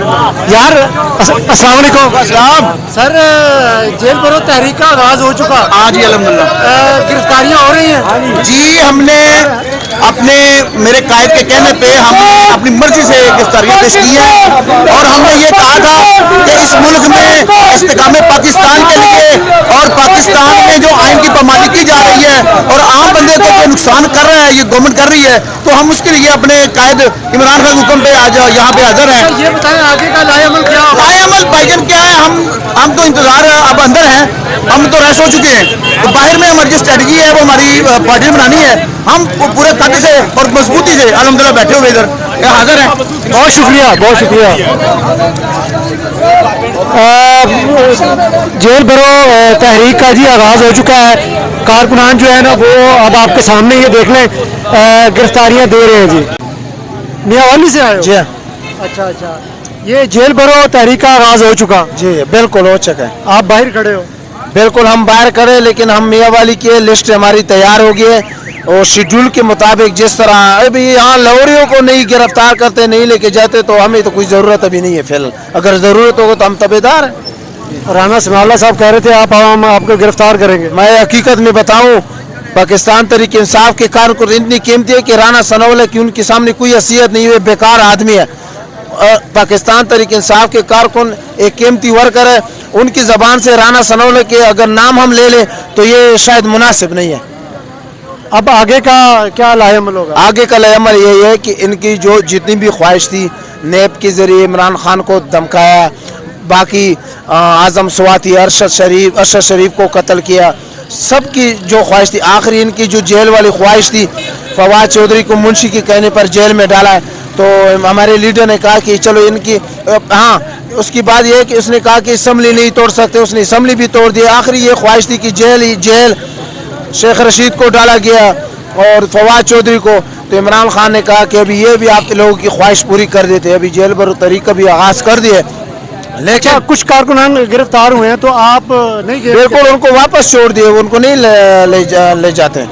यार अस्सलाम वालेकुम। अस्सलाम। सर जेल भरो तहरीक का आगाज हो चुका। हाँ जी अल्हम्दुलिल्लाह। गिरफ्तारियां हो रही हैं जी हमने अपने मेरे कायद के कहने पे हम अपनी मर्जी से गिरफ्तारियां पेश की हैं और हमने ये कहा था कि इस मुल्क में इस्तेकाम पाकिस्तान के लिए और पाकिस्तान में जो आइन की पामाली की जा रही है और आम बंदे को जो नुकसान कर रहा है ये गवर्नमेंट कर रही है, तो हम उसके लिए अपने कायद इमरान खान हुक्म पे आज यहाँ पे हाजिर हैं। ये बताएं आगे का लाएअमल क्या होगा? लाएअमल भाईजान क्या है, हम तो इंतजार अब अंदर हैं, हम तो रेस्ट हो चुके हैं, तो बाहर में हमारी जो स्ट्रेटजी है वो हमारी पार्टी ने बनानी है। हम पूरे कद से और मजबूती से अल्हम्दुलिल्लाह बैठे हुए इधर हाजिर हैं। बहुत शुक्रिया, बहुत शुक्रिया। जेल भरो तहरीक का जी आगाज हो चुका है। कारकुनान जो है ना वो अब आपके सामने ये देख लें गिरफ्तारियां दे रहे हैं जी। मियाँवाली से आए हो? जी अच्छा अच्छा, ये जेल भरो तहरीक का आगाज हो चुका? जी बिल्कुल हो चुका है। आप बाहर खड़े हो? बिल्कुल हम बाहर करें, लेकिन हम मियाँवाली की लिस्ट हमारी तैयार हो गई है और शेड्यूल के मुताबिक जिस तरह अभी यहाँ लाहौरियों को नहीं गिरफ्तार करते, नहीं लेके जाते, तो हमें तो कोई ज़रूरत अभी नहीं है फिलहाल। अगर ज़रूरत होगा तो हम तबेदार हैं। राना सनाउल्लाह साहब कह रहे थे आप आपको गिरफ्तार करेंगे। मैं हकीकत में बताऊं, पाकिस्तान तहरीक इंसाफ के कारकुन इतनी कीमती है कि राना सनाउल्लाह की उनके सामने कोई हैसियत नहीं है, बेकार आदमी है। पाकिस्तान तहरीक इंसाफ के कारकुन एक कीमती वर्कर है, उनकी ज़बान से राना सनाउल्लाह के अगर नाम हम ले लें तो ये शायद मुनासिब नहीं है। अब आगे का क्या लाएअमल होगा? आगे का लाएअमल यही है कि इनकी जो जितनी भी ख्वाहिश थी, नेब के ज़रिए इमरान खान को धमकाया, बाकी आज़म स्वाति अरशद शरीफ को कत्ल किया, सबकी जो ख्वाहिश थी, आखिरी इनकी जो जेल वाली ख्वाहिश थी, फवाद चौधरी को मुंशी के कहने पर जेल में डाला है। तो हमारे लीडर ने कहा कि चलो इनकी हाँ, उसकी बात यह है कि उसने कहा कि असम्बली नहीं तोड़ सकते, उसने असम्बली भी तोड़ दी। आखिरी ये ख्वाहिश थी कि जेल शेख रशीद को डाला गया और फवाद चौधरी को, तो इमरान खान ने कहा कि अभी ये भी आप लोगों की ख्वाहिश पूरी कर देते, अभी जेल भरो तहरीक का भी आगाज़ कर दिए। लेकिन कुछ कारकुनान गिरफ्तार हुए हैं तो आप नहीं? बिल्कुल उनको वापस छोड़ दिए, उनको नहीं ले जाते।